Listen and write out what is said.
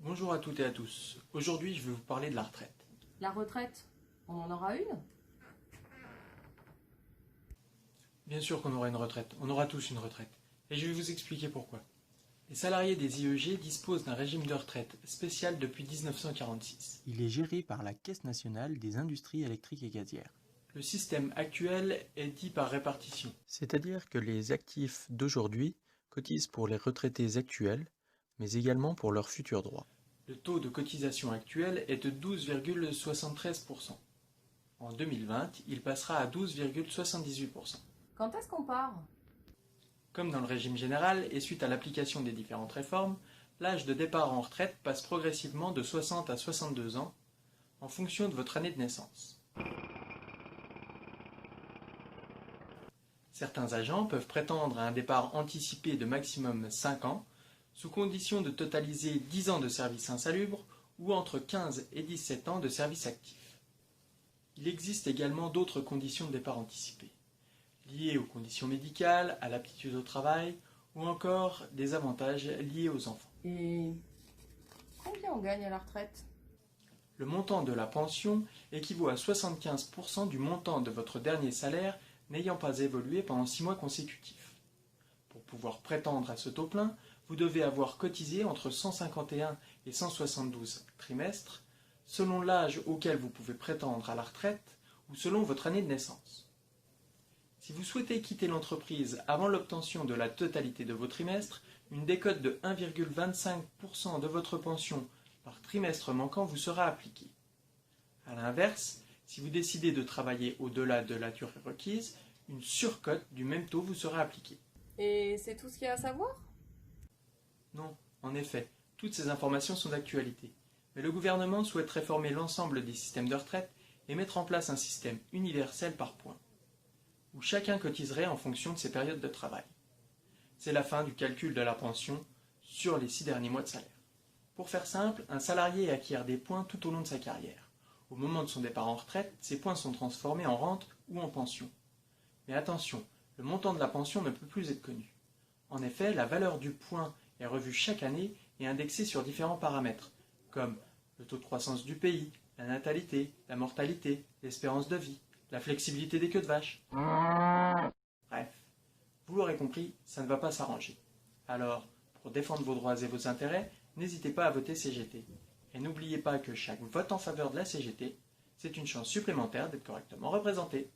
Bonjour à toutes et à tous. Aujourd'hui, je vais vous parler de la retraite. La retraite, on en aura une? Bien sûr qu'on aura une retraite, on aura tous une retraite. Et je vais vous expliquer pourquoi. Les salariés des IEG disposent d'un régime de retraite spécial depuis 1946. Il est géré par la Caisse nationale des industries électriques et gazières. Le système actuel est dit par répartition. C'est-à-dire que les actifs d'aujourd'hui cotisent pour les retraités actuels, mais également pour leurs futurs droits. Le taux de cotisation actuel est de 12,73%. En 2020, il passera à 12,78%. Quand est-ce qu'on part? Comme dans le régime général et suite à l'application des différentes réformes, l'âge de départ en retraite passe progressivement de 60 à 62 ans en fonction de votre année de naissance. Certains agents peuvent prétendre à un départ anticipé de maximum 5 ans, sous condition de totaliser 10 ans de service insalubre ou entre 15 et 17 ans de service actif. Il existe également d'autres conditions de départ anticipé, liées aux conditions médicales, à l'aptitude au travail ou encore des avantages liés aux enfants. Et combien on gagne à la retraite? Le montant de la pension équivaut à 75% du montant de votre dernier salaire n'ayant pas évolué pendant 6 mois consécutifs. Pour pouvoir prétendre à ce taux plein, vous devez avoir cotisé entre 151 et 172 trimestres, selon l'âge auquel vous pouvez prétendre à la retraite ou selon votre année de naissance. Si vous souhaitez quitter l'entreprise avant l'obtention de la totalité de vos trimestres, une décote de 1,25% de votre pension par trimestre manquant vous sera appliquée. A l'inverse, si vous décidez de travailler au-delà de la durée requise, une surcote du même taux vous sera appliquée. Et c'est tout ce qu'il y a à savoir? Non, en effet, toutes ces informations sont d'actualité. Mais le gouvernement souhaite réformer l'ensemble des systèmes de retraite et mettre en place un système universel par points, où chacun cotiserait en fonction de ses périodes de travail. C'est la fin du calcul de la pension sur les 6 derniers mois de salaire. Pour faire simple, un salarié acquiert des points tout au long de sa carrière. Au moment de son départ en retraite, ces points sont transformés en rente ou en pension. Mais attention, le montant de la pension ne peut plus être connu. En effet, la valeur du point est revue chaque année et indexée sur différents paramètres, comme le taux de croissance du pays, la natalité, la mortalité, l'espérance de vie, la flexibilité des queues de vache. Bref, vous l'aurez compris, ça ne va pas s'arranger. Alors, pour défendre vos droits et vos intérêts, n'hésitez pas à voter CGT. Et n'oubliez pas que chaque vote en faveur de la CGT, c'est une chance supplémentaire d'être correctement représenté.